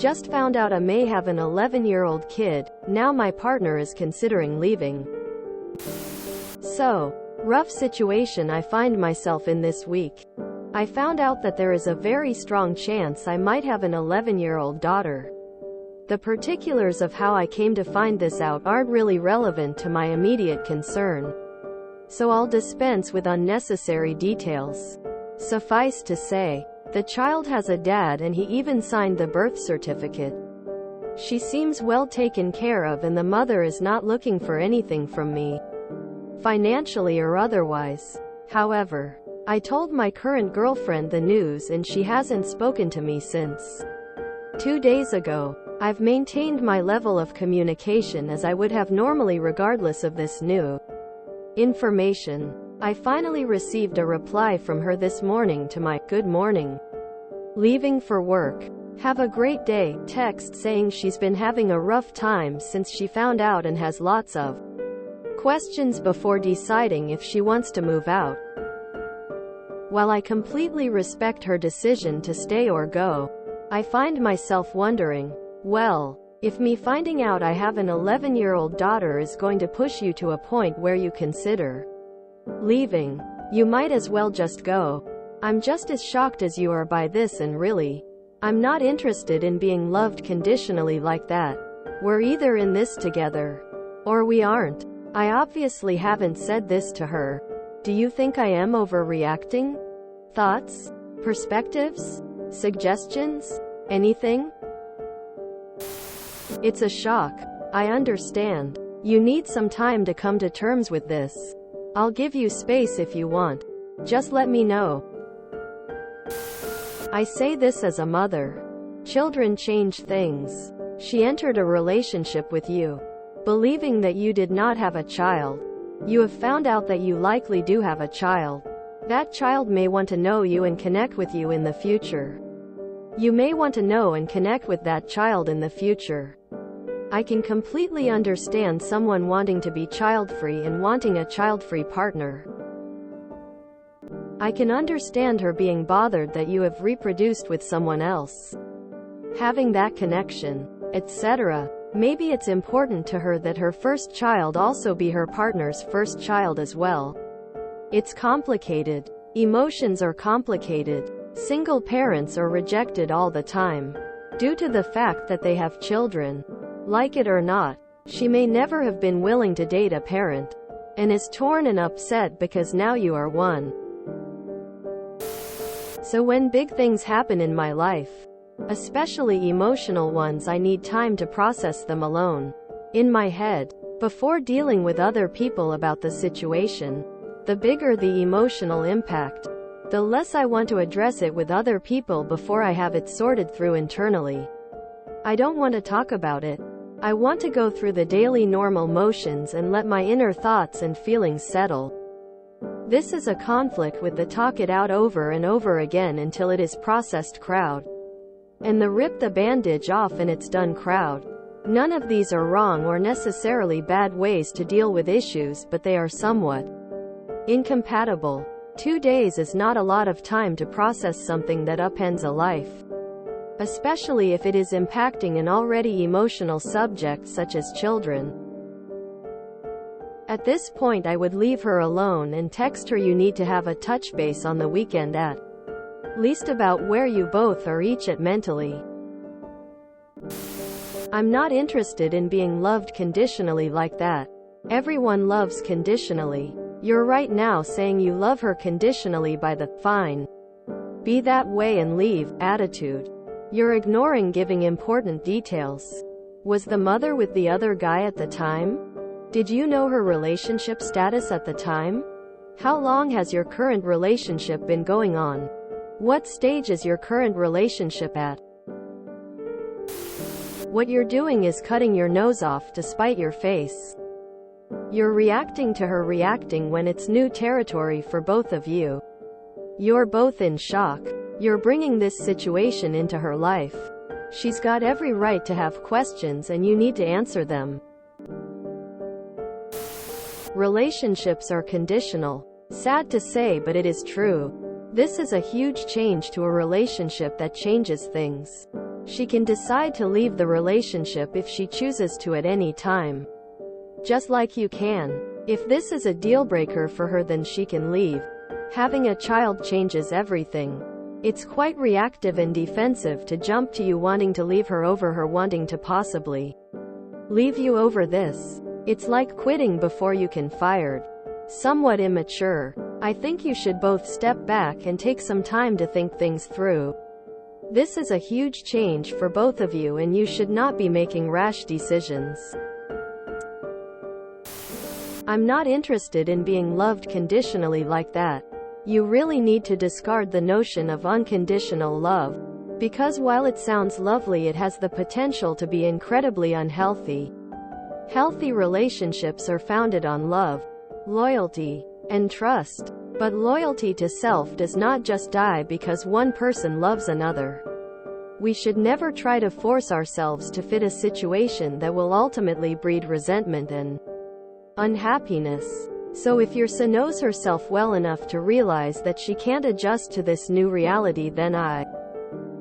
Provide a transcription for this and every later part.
Just found out I may have an 11-year-old kid. Now my partner is considering leaving. So, rough situation I find myself in this week. I found out that there is a very strong chance I might have an 11-year-old daughter. The particulars of how I came to find this out aren't really relevant to my immediate concern, so I'll dispense with unnecessary details. Suffice to say, the child has a dad and he even signed the birth certificate. She seems well taken care of and the mother is not looking for anything from me, financially or otherwise. However, I told my current girlfriend the news and she hasn't spoken to me since 2 days ago. I've maintained my level of communication as I would have normally regardless of this new information. I finally received a reply from her this morning to my "Good morning. Leaving for work. Have a great day" text, saying she's been having a rough time since she found out and has lots of questions before deciding if she wants to move out. While I completely respect her decision to stay or go, I find myself wondering, well, if me finding out I have an 11-year-old daughter is going to push you to a point where you consider leaving, you might as well just go. I'm just as shocked as you are by this, and really, I'm not interested in being loved conditionally like that. We're either in this together, or we aren't. I obviously haven't said this to her. Do you think I am overreacting? Thoughts? Perspectives? Suggestions? Anything? It's a shock. I understand. You need some time to come to terms with this. I'll give you space if you want. Just let me know. I say this as a mother. Children change things. She entered a relationship with you, believing that you did not have a child. You have found out that you likely do have a child. That child may want to know you and connect with you in the future. You may want to know and connect with that child in the future. I can completely understand someone wanting to be child-free and wanting a child-free partner. I can understand her being bothered that you have reproduced with someone else, having that connection, etc. Maybe it's important to her that her first child also be her partner's first child as well. It's complicated. Emotions are complicated. Single parents are rejected all the time, due to the fact that they have children. Like it or not, she may never have been willing to date a parent, and is torn and upset because now you are one. So when big things happen in my life, especially emotional ones, I need time to process them alone, in my head, before dealing with other people about the situation. The bigger the emotional impact, the less I want to address it with other people before I have it sorted through internally. I don't want to talk about it. I want to go through the daily normal motions and let my inner thoughts and feelings settle. This is a conflict with the talk it out over and over again until it is processed crowd, and the rip the bandage off and it's done crowd. None of these are wrong or necessarily bad ways to deal with issues, but they are somewhat incompatible. 2 days is not a lot of time to process something that upends a life, especially if it is impacting an already emotional subject such as children. At this point I would leave her alone and text her you need to have a touch base on the weekend at least about where you both are each at mentally. I'm not interested in being loved conditionally like that. Everyone loves conditionally. You're right now saying you love her conditionally by the "fine, be that way and leave" attitude. You're ignoring giving important details. Was the mother with the other guy at the time? Did you know her relationship status at the time? How long has your current relationship been going on? What stage is your current relationship at? What you're doing is cutting your nose off to spite your face. You're reacting to her reacting when it's new territory for both of you. You're both in shock. You're bringing this situation into her life. She's got every right to have questions and you need to answer them. Relationships are conditional. Sad to say, but it is true. This is a huge change to a relationship that changes things. She can decide to leave the relationship if she chooses to at any time. Just like you can. If this is a deal breaker for her, then she can leave. Having a child changes everything. It's quite reactive and defensive to jump to you wanting to leave her over her wanting to possibly leave you over this. It's like quitting before you can fired. Somewhat immature. I think you should both step back and take some time to think things through. This is a huge change for both of you, and you should not be making rash decisions. I'm not interested in being loved conditionally like that. You really need to discard the notion of unconditional love, because while it sounds lovely, it has the potential to be incredibly unhealthy. Healthy relationships are founded on love, loyalty, and trust. But loyalty to self does not just die because one person loves another. We should never try to force ourselves to fit a situation that will ultimately breed resentment and unhappiness. So if your SA knows herself well enough to realize that she can't adjust to this new reality, then I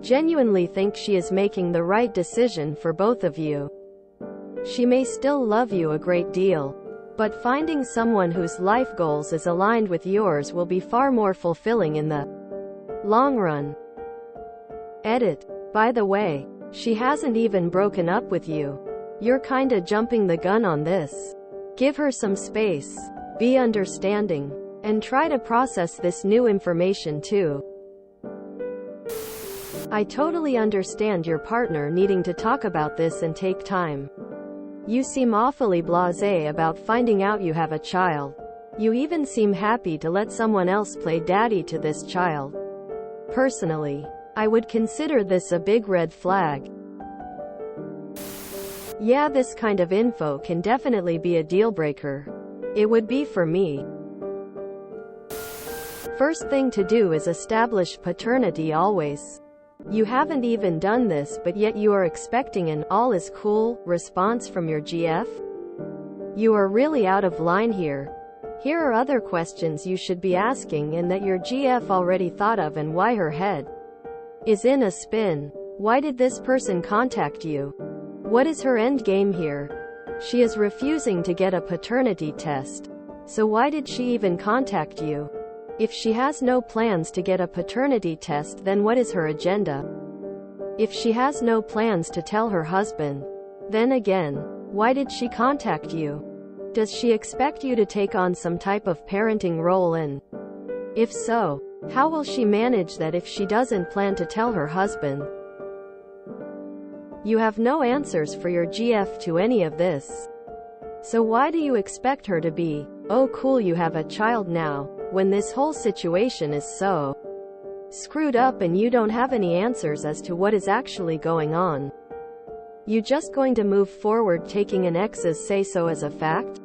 genuinely think she is making the right decision for both of you. She may still love you a great deal, but finding someone whose life goals is aligned with yours will be far more fulfilling in the long run. Edit. By the way, she hasn't even broken up with you. You're kinda jumping the gun on this. Give her some space. Be understanding. And try to process this new information too. I totally understand your partner needing to talk about this and take time. You seem awfully blasé about finding out you have a child. You even seem happy to let someone else play daddy to this child. Personally, I would consider this a big red flag. Yeah, this kind of info can definitely be a deal breaker. It would be for me. First thing to do is establish paternity always. You haven't even done this, but yet you are expecting an "all is cool" response from your GF? You are really out of line here. Here are other questions you should be asking and that your GF already thought of, and why her head is in a spin. Why did this person contact you? What is her end game here? She is refusing to get a paternity test. So why did she even contact you? If she has no plans to get a paternity test, then what is her agenda? If she has no plans to tell her husband, then again, why did she contact you? Does she expect you to take on some type of parenting role, and if so, how will she manage that if she doesn't plan to tell her husband? You have no answers for your GF to any of this. So why do you expect her to be, "Oh cool, you have a child now," when this whole situation is so screwed up and you don't have any answers as to what is actually going on? You just going to move forward taking an ex's say-so as a fact?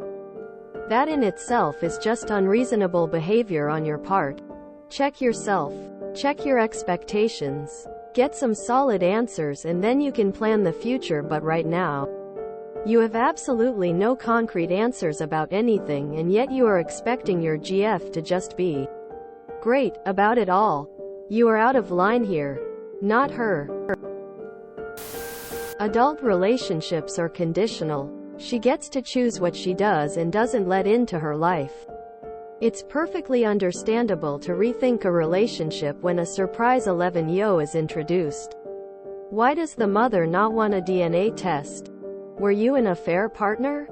That in itself is just unreasonable behavior on your part. Check yourself. Check your expectations. Get some solid answers, and then you can plan the future. But right now, you have absolutely no concrete answers about anything, and yet you are expecting your GF to just be great about it all. You are out of line here. Not her. Adult relationships are conditional. She gets to choose what she does and doesn't let into her life. It's perfectly understandable to rethink a relationship when a surprise 11-yo is introduced. Why does the mother not want a DNA test? Were you an affair partner?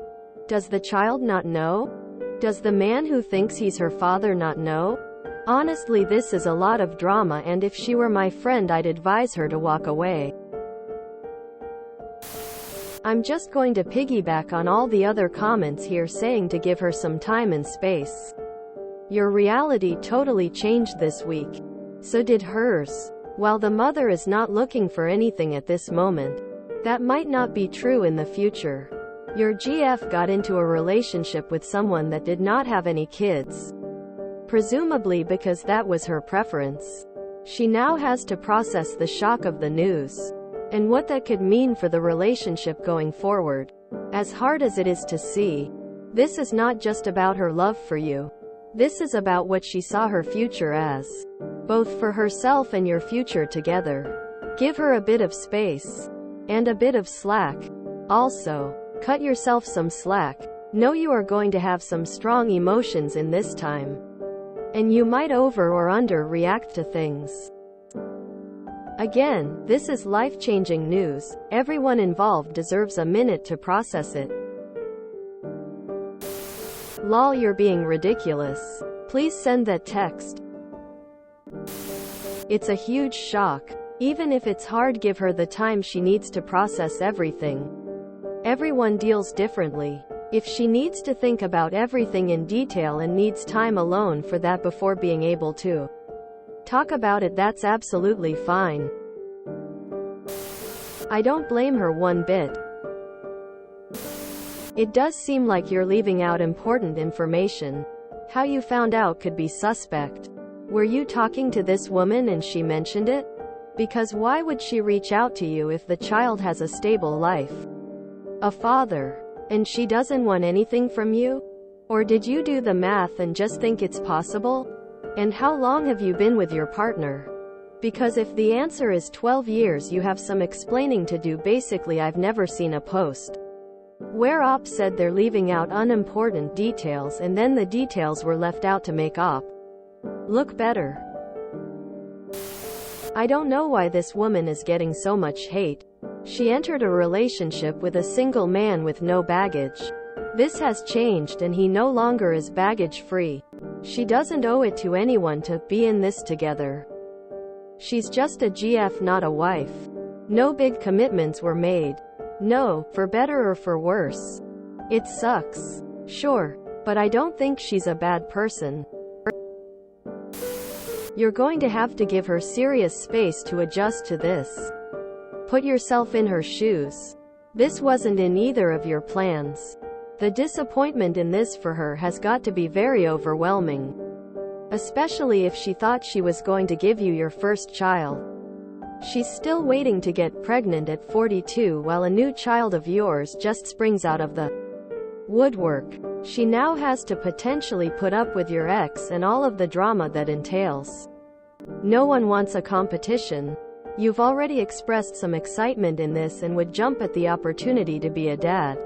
Does the child not know? Does the man who thinks he's her father not know? Honestly, this is a lot of drama, and if she were my friend, I'd advise her to walk away. I'm just going to piggyback on all the other comments here, saying to give her some time and space. Your reality totally changed this week. So did hers. While the mother is not looking for anything at this moment, that might not be true in the future. Your GF got into a relationship with someone that did not have any kids, presumably because that was her preference. She now has to process the shock of the news, and what that could mean for the relationship going forward. As hard as it is to see, this is not just about her love for you. This is about what she saw her future as, both for herself and your future together. Give her a bit of space. And a bit of slack. Also, cut yourself some slack. Know you are going to have some strong emotions in this time. And you might over or under react to things. Again, this is life-changing news. Everyone involved deserves a minute to process it. Lol, you're being ridiculous. Please send that text. It's a huge shock. Even if it's hard, give her the time she needs to process everything. Everyone deals differently. If she needs to think about everything in detail and needs time alone for that before being able to talk about it, that's absolutely fine. I don't blame her one bit. It does seem like you're leaving out important information. How you found out could be suspect. Were you talking to this woman and she mentioned it? Because why would she reach out to you if the child has a stable life, a father, and she doesn't want anything from you? Or did you do the math and just think it's possible? And how long have you been with your partner? Because if the answer is 12 years, you have some explaining to do. Basically, I've never seen a post where Op said they're leaving out unimportant details and then the details were left out to make Op look better. I don't know why this woman is getting so much hate. She entered a relationship with a single man with no baggage. This has changed and he no longer is baggage-free. She doesn't owe it to anyone to be in this together. She's just a GF, not a wife. No big commitments were made. No, for better or for worse. It sucks. Sure, but I don't think she's a bad person. You're going to have to give her serious space to adjust to this. Put yourself in her shoes. This wasn't in either of your plans. The disappointment in this for her has got to be very overwhelming. Especially if she thought she was going to give you your first child. She's still waiting to get pregnant at 42 while a new child of yours just springs out of the woodwork. She now has to potentially put up with your ex and all of the drama that entails. No one wants a competition. You've already expressed some excitement in this and would jump at the opportunity to be a dad.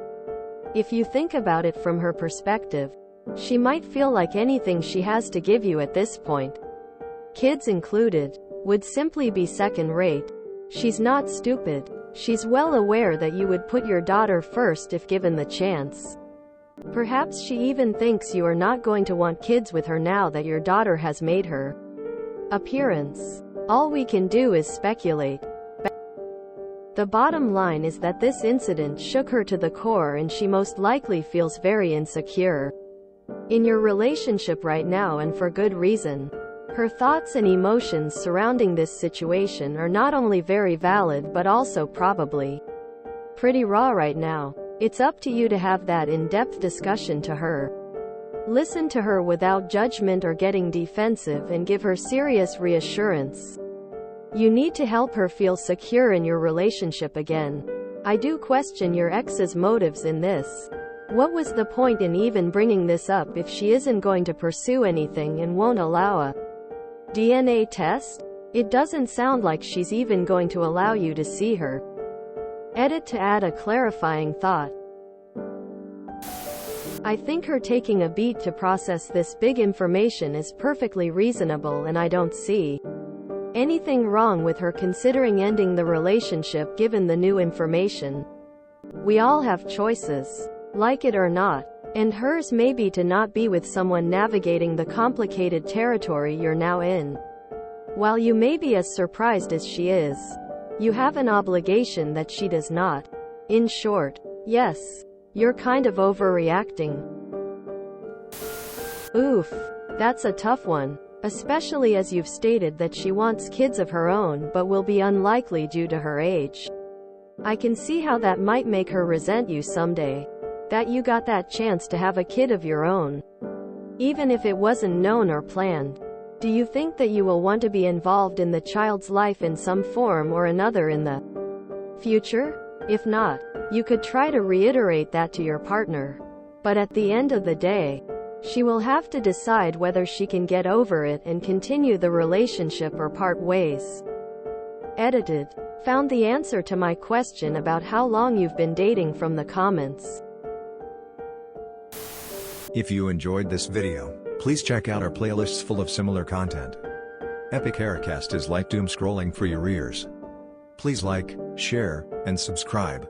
If you think about it from her perspective, she might feel like anything she has to give you at this point, kids included, would simply be second-rate. She's not stupid. She's well aware that you would put your daughter first if given the chance. Perhaps she even thinks you are not going to want kids with her now that your daughter has made her appearance. All we can do is speculate. The bottom line is that this incident shook her to the core and she most likely feels very insecure in your relationship right now, and for good reason. Her thoughts and emotions surrounding this situation are not only very valid but also probably pretty raw right now. It's up to you to have that in-depth discussion to her. Listen to her without judgment or getting defensive and give her serious reassurance. You need to help her feel secure in your relationship again. I do question your ex's motives in this. What was the point in even bringing this up if she isn't going to pursue anything and won't allow a DNA test? It doesn't sound like she's even going to allow you to see her. Edit to add a clarifying thought. I think her taking a beat to process this big information is perfectly reasonable, and I don't see anything wrong with her considering ending the relationship given the new information. We all have choices, like it or not, and hers may be to not be with someone navigating the complicated territory you're now in. While you may be as surprised as she is, you have an obligation that she does not. In short, yes, you're kind of overreacting. Oof, that's a tough one. Especially as you've stated that she wants kids of her own but will be unlikely due to her age. I can see how that might make her resent you someday. That you got that chance to have a kid of your own. Even if it wasn't known or planned. Do you think that you will want to be involved in the child's life in some form or another in the future? If not, you could try to reiterate that to your partner. But at the end of the day, she will have to decide whether she can get over it and continue the relationship or part ways. Edited. Found the answer to my question about how long you've been dating from the comments. If you enjoyed this video, please check out our playlists full of similar content. Epic Haircast is like doom scrolling for your ears. Please like, share, and subscribe.